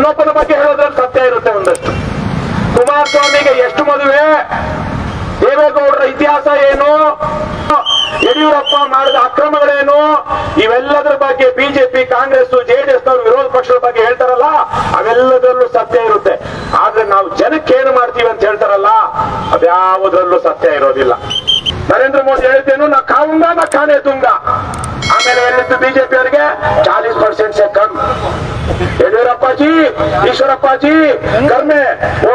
ಇನ್ನೊಬ್ಬನ ಬಗ್ಗೆ ಹೇಳೋದ್ರಲ್ಲಿ ಸತ್ಯ ಇರುತ್ತೆ ಒಂದಷ್ಟು. ಕುಮಾರಸ್ವಾಮಿಗೆ ಎಷ್ಟು ಮದುವೆ, ದೇವೇಗೌಡರ ಇತಿಹಾಸ ಏನು, ಯಡಿಯೂರಪ್ಪ ಮಾಡಿದ ಅಕ್ರಮಗಳೇನು, ಇವೆಲ್ಲದರ ಬಗ್ಗೆ ಬಿಜೆಪಿ, ಕಾಂಗ್ರೆಸ್, ಜೆಡಿಎಸ್ ನವರು ವಿರೋಧ ಪಕ್ಷದ ಬಗ್ಗೆ ಹೇಳ್ತಾರಲ್ಲ, ಅವೆಲ್ಲದರಲ್ಲೂ ಸತ್ಯ ಇರುತ್ತೆ. ಆದ್ರೆ ನಾವು ಜನಕ್ಕೆ ಏನು ಮಾಡ್ತೀವಿ ಅಂತ ಹೇಳ್ತಾರಲ್ಲ, ಅದ್ಯಾವುದ್ರಲ್ಲೂ ಸತ್ಯ ಇರೋದಿಲ್ಲ. ನರೇಂದ್ರ ಮೋದಿ ಹೇಳ್ತೇನು, ನಾ ಖಾऊंगा ನಾ ಖಾನೆ दूंगा. ಆಮೇಲೆ ಹೇಳಿದ್ದು ಬಿಜೆಪಿ ಅವರಿಗೆ 40% से कम. येडियुरप्पा जी, ईश्वरप्पा जी घर में वो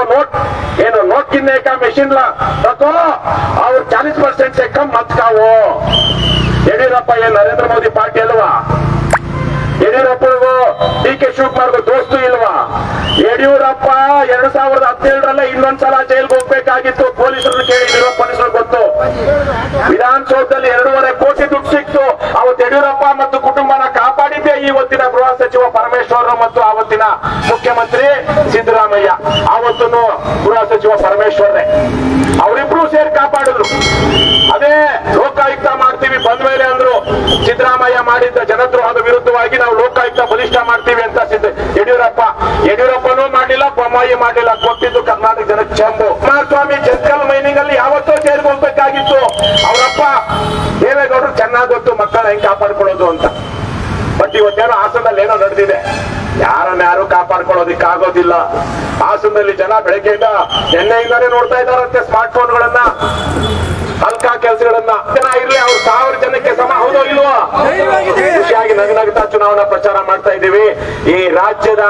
नोट गिनने का मशीन ला रखो और 40% से कम मत खाओ. येडियुरप्पा ये नरेंद्र मोदी पार्टी अल्वा? ಯಡಿಯೂರಪ್ಪನಿಗೂ ಡಿ ಕೆ ಶಿವಕುಮಾರ್ಗೂ ದೋಸ್ತು ಇಲ್ವಾ? ಯಡಿಯೂರಪ್ಪ 2017 ಇನ್ನೊಂದ್ಸಲ ಜೈಲ್ಗೆ ಹೋಗ್ಬೇಕಾಗಿತ್ತು. ಪೊಲೀಸರನ್ನು ಕೇಳಿ ಪೊಲೀಸರು ಗೊತ್ತು. ವಿಧಾನಸೌಧದಲ್ಲಿ 2.5 ಕೋಟಿ ದುಡ್ಡು ಸಿಕ್ತು. ಅವತ್ತು ಯಡಿಯೂರಪ್ಪ ಮತ್ತು ಕುಟುಂಬನ ಕಾಪಾಡಿದ್ದೆ ಇವತ್ತಿನ ಗೃಹ ಸಚಿವ ಪರಮೇಶ್ವರ್ ಮತ್ತು ಆವತ್ತಿನ ಮುಖ್ಯಮಂತ್ರಿ ಸಿದ್ದರಾಮಯ್ಯ. ಆವತ್ತೂ ಗೃಹ ಸಚಿವ ಪರಮೇಶ್ವರ್ನೇ, ಅವರಿಬ್ರು ಸೇರಿ ಕಾಪಾಡಿದ್ರು. ಅದೇ ಲೋಕಾಯುಕ್ತ ಮಾಡ್ತೀವಿ ಬಂದ ಮೇಲೆ ಅಂದ್ರು. ಸಿದ್ದರಾಮಯ್ಯ ಮಾಡಿದ್ದ ಜನದ್ರೋಹದ ವಿರುದ್ಧವಾಗಿ ನಾವು ಲೋಕಾಯುಕ್ತ ಬಲಿಷ್ಠ ಮಾಡ್ತೀವಿ ಅಂತ ಯಡಿಯೂರಪ್ಪನೂ ಮಾಡಿಲ್ಲ, ಬೊಮ್ಮಾಯಿ ಮಾಡಿಲ್ಲ. ಕೊಟ್ಟಿದ್ದು ಕರ್ನಾಟಕ ಜನಕ್ಕೆ ಚೆಂಬು. ಕುಮಾರಸ್ವಾಮಿ ಜಂತಲ್ ಮೈನಿಂಗ್ ಅಲ್ಲಿ ಯಾವತ್ತೋ ಜೈಲ್ಗೆ ಹೋಗ್ಬೇಕಾಗಿತ್ತು. ಅವರಪ್ಪ ದೇವೇಗೌಡರು ಚೆನ್ನಾಗಿ ಗೊತ್ತು ಮಕ್ಕಳ ಹೆಂಗ್ ಕಾಪಾಡ್ಕೊಳ್ಳೋದು ಅಂತ. ಬಟ್ ಇವತ್ತೇನೋ ಹಾಸನದಲ್ಲಿ ಏನೋ ನಡೆದಿದೆ. ಯಾರು ಕಾಪಾಡ್ಕೊಳ್ಳೋದಿಕ್ಕೆ ಆಗೋದಿಲ್ಲ. ಹಾಸನದಲ್ಲಿ ಜನ ಬೆಳಗ್ಗೆಯಿಂದ ನಿನ್ನೆಯಿಂದಾನೇ ನೋಡ್ತಾ ಇದ್ದಾರಂತೆ ಸ್ಮಾರ್ಟ್ ಫೋನ್ಗಳನ್ನ, ಹಲ್ಕಾ ಕೆಲಸಗಳನ್ನ. ಜನ ಇರ್ಲಿ, ಅವ್ರು 1000 ಜನಕ್ಕೆ ಸಮ. ಹೌದೋ ಇಲ್ವೋ? ಖುಷಿಯಾಗಿ ನಗನಗ್ತಾ ಚುನಾವಣಾ ಪ್ರಚಾರ ಮಾಡ್ತಾ ಇದ್ದೀವಿ. ಈ ರಾಜ್ಯದ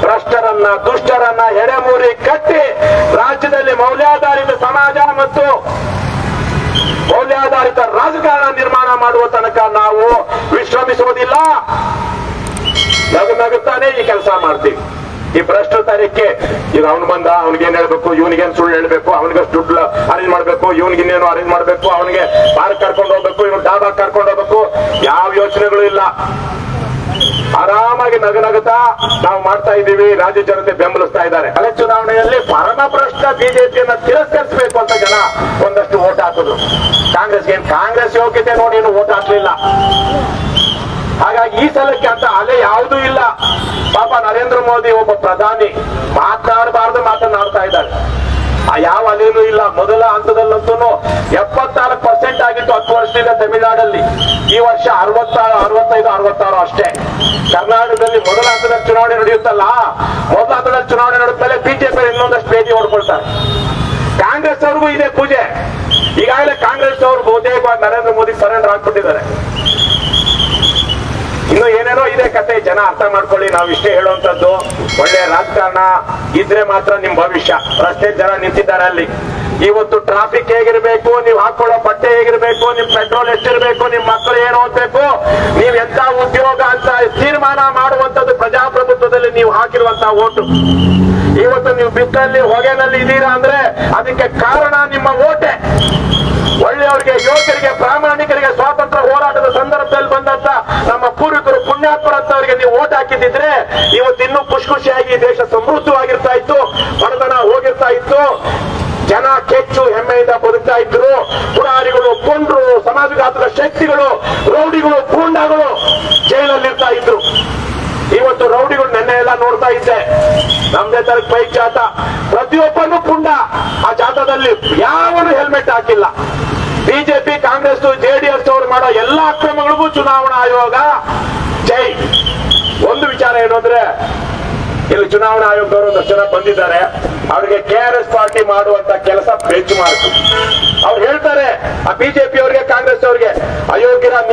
ಭ್ರಷ್ಟರನ್ನ, ದುಷ್ಟರನ್ನ ಎಡೆಮೂರಿ ಕಟ್ಟಿ ರಾಜ್ಯದಲ್ಲಿ ಮೌಲ್ಯಾಧಾರಿತ ಸಮಾಜ ಮತ್ತು ಮೌಲ್ಯಾಧಾರಿತ ರಾಜಕಾರಣ ನಿರ್ಮಾಣ ಮಾಡುವ ತನಕ ನಾವು ವಿಶ್ರಮಿಸುವುದಿಲ್ಲ. ನಗುತ್ತಾನೆ ಈ ಕೆಲಸ ಮಾಡ್ತೀವಿ. ಈ ಭ್ರಷ್ಟತನಕ್ಕೆ ಈಗ ಅವನು ಬಂದ, ಅವನಿಗೇನ್ ಹೇಳ್ಬೇಕು, ಇವನಿಗೇನ್ ಸುಳ್ಳು ಹೇಳ್ಬೇಕು, ಅವನಿಗಷ್ಟು ದುಡ್ಡು ಅರೇಂಜ್ ಮಾಡ್ಬೇಕು, ಇವನಿಗಿನ್ನೇನು ಅರೇಂಜ್ ಮಾಡ್ಬೇಕು, ಅವನಿಗೆ ಪಾರ್ಕ್ ಕರ್ಕೊಂಡು ಹೋಗ್ಬೇಕು, ಇವನು ಡಾಬಾ ಕರ್ಕೊಂಡು ಹೋಗ್ಬೇಕು, ಯಾವ ಯೋಚನೆಗಳು ಇಲ್ಲ. ಆರಾಮಾಗಿ ನಗನಗುತ್ತಾ ನಾವು ಮಾಡ್ತಾ ಇದ್ದೀವಿ. ರಾಜ್ಯ ಜನತೆ ಬೆಂಬಲಿಸ್ತಾ ಇದ್ದಾರೆ. ಕಳೆ ಚುನಾವಣೆಯಲ್ಲಿ ಪರಮಭ್ರಷ್ಟ ಬಿಜೆಪಿಯನ್ನ ತಿರಸ್ಕರಿಸಬೇಕು ಅಂತ ಜನ ಒಂದಷ್ಟು ವೋಟ್ ಹಾಕಿದ್ರು. ಕಾಂಗ್ರೆಸ್ ಯೋಗ್ಯತೆ ನೋಡಿ ಏನು ವೋಟ್ ಹಾಕ್ಲಿಲ್ಲ. ಹಾಗಾಗಿ ಈ ಸಲಕ್ಕೆ ಅಂತ ಅಲೆ ಯಾವುದೂ ಇಲ್ಲ. ಪಾಪ ನರೇಂದ್ರ ಮೋದಿ ಒಬ್ಬ ಪ್ರಧಾನಿ, ಮಾತನಾಡಬಾರ್ದು ಮಾತನಾಡ್ತಾ ಇದ್ದಾರೆ. ಆ ಯಾವ ಅಲೆನೂ ಇಲ್ಲ. ಮೊದಲ ಹಂತದಲ್ಲಂತೂ 74% ಆಗಿತ್ತು 10 ವರ್ಷದಿಂದ ತಮಿಳುನಾಡಲ್ಲಿ. ಈ ವರ್ಷ 65-66 ಅಷ್ಟೇ. ಕರ್ನಾಟಕದಲ್ಲಿ ಮೊದಲ ಹಂತದಲ್ಲಿ ಚುನಾವಣೆ ನಡೆಯುತ್ತಲ್ಲ, ಮೊದಲ ಹಂತದಲ್ಲಿ ಚುನಾವಣೆ ನಡೆದ್ಮೇಲೆ ಬಿಜೆಪಿ ಇನ್ನೊಂದಷ್ಟು ಬೇದಿ ಹೊಡ್ಕೊಳ್ತಾರೆ. ಕಾಂಗ್ರೆಸ್ ಅವ್ರಿಗೂ ಇದೆ ಪೂಜೆ. ಈಗಾಗಲೇ ಕಾಂಗ್ರೆಸ್ ಅವರು ಬಹುತೇಕವಾಗಿ ನರೇಂದ್ರ ಮೋದಿ ಸರೆಂಡರ್ ಆಗ್ಬಿಟ್ಟಿದ್ದಾರೆ. ಇನ್ನು ಏನೇನೋ ಇದೆ ಕತೆ. ಜನ ಅರ್ಥ ಮಾಡ್ಕೊಳ್ಳಿ. ನಾವು ಇಷ್ಟೇ ಹೇಳುವಂತದ್ದು, ಒಳ್ಳೆ ರಾಜಕಾರಣ ಇದ್ರೆ ಮಾತ್ರ ನಿಮ್ ಭವಿಷ್ಯ. ರಸ್ತೆ ಜನ ನಿಂತಿದ್ದಾರೆ ಅಲ್ಲಿ. ಇವತ್ತು ಟ್ರಾಫಿಕ್ ಹೇಗಿರ್ಬೇಕು, ನೀವು ಹಾಕೊಳ್ಳೋ ಬಟ್ಟೆ ಹೇಗಿರ್ಬೇಕು, ನಿಮ್ ಪೆಟ್ರೋಲ್ ಎಷ್ಟಿರ್ಬೇಕು, ನಿಮ್ ಮಕ್ಕಳು ಏನು ಓದ್ಬೇಕು, ನೀವ್ ಎಂತ ಉದ್ಯೋಗ ಅಂತ ತೀರ್ಮಾನ ಮಾಡುವಂತದ್ದು ಪ್ರಜಾಪ್ರಭುತ್ವದಲ್ಲಿ ನೀವು ಹಾಕಿರುವಂತಹ ಓಟು. ಇವತ್ತು ನೀವು ಬಿತ್ತಲ್ಲಿ ಹೊಗೆನಲ್ಲಿ ಇದೀರಾ ಅಂದ್ರೆ ಅದಕ್ಕೆ ಕಾರಣ ನಿಮ್ಮ ಓಟೆ. ಒಳ್ಳೆಯವರಿಗೆ, ಯೋಗ್ಯರಿಗೆ, ಪ್ರಾಮಾಣಿಕರಿಗೆ, ಸ್ವಾತಂತ್ರ್ಯ ಹೋರಾಟದ ಸಂದರ್ಭದಲ್ಲಿ ಬಂದಂತ ನಮ್ಮ ಪೂರ್ವಿಕರು, ಪುಣ್ಯಾತ್ಮರಂತವರಿಗೆ ನೀವು ಓಟ್ ಹಾಕಿದ್ರೆ ಇವತ್ತು ಇನ್ನೂ ಖುಷಿಯಾಗಿ ದೇಶ ಸಮೃದ್ಧವಾಗಿರ್ತಾ ಇತ್ತು, ಬಡತನ ಹೋಗಿರ್ತಾ ಇತ್ತು, ಜನ ಕೆಚ್ಚು ಹೆಮ್ಮೆಯಿಂದ ಬದುಕ್ತಾ ಇದ್ರು. ಪುರಾರಿಗಳು, ಕೊಂಡ್ರು, ಸಮಾಜಘಾತಕ ಶಕ್ತಿಗಳು, ರೌಡಿಗಳು, ಗೂಂಡಾಗಳು ಜೈಲಲ್ಲಿರ್ತಾ ಇದ್ರು. ಇವತ್ತು ರೌಡಿಗಳು ನೆನ್ನೆ ಎಲ್ಲ ನೋಡ್ತಾ ಇದ್ದೆ. ನಮ್ದೇ ತರಕ್ ಬೈಕ್ ಜಾತ, ಪ್ರತಿಯೊಬ್ಬನು ಪುಂಡ. ಆ ಜಾಥಾದಲ್ಲಿ ಯಾವನು ಹೆಲ್ಮೆಟ್ ಹಾಕಿಲ್ಲ. ಬಿಜೆಪಿ, ಕಾಂಗ್ರೆಸ್, ಜೆಡಿಎಸ್ ಅವರು ಮಾಡೋ ಎಲ್ಲಾ ಅಕ್ರಮಗಳಿಗೂ ಚುನಾವಣಾ ಆಯೋಗ ಜೈ. ಒಂದು ವಿಚಾರ ಏನು ಅಂದ್ರೆ, ಇಲ್ಲಿ ಚುನಾವಣಾ ಆಯೋಗದವರು ಒಂದಷ್ಟು ಜನ ಬಂದಿದ್ದಾರೆ. ಅವರಿಗೆ KRS ಪಾರ್ಟಿ ಮಾಡುವಂತ ಕೆಲಸ ಬೆಂಚ್ ಮಾರ್ಕ್. ಅವ್ರು ಹೇಳ್ತಾರೆ ಆ ಬಿಜೆಪಿ ಅವರಿಗೆ, ಕಾಂಗ್ರೆಸ್ ಅವರಿಗೆ, ಅಯೋಗ್ಯರ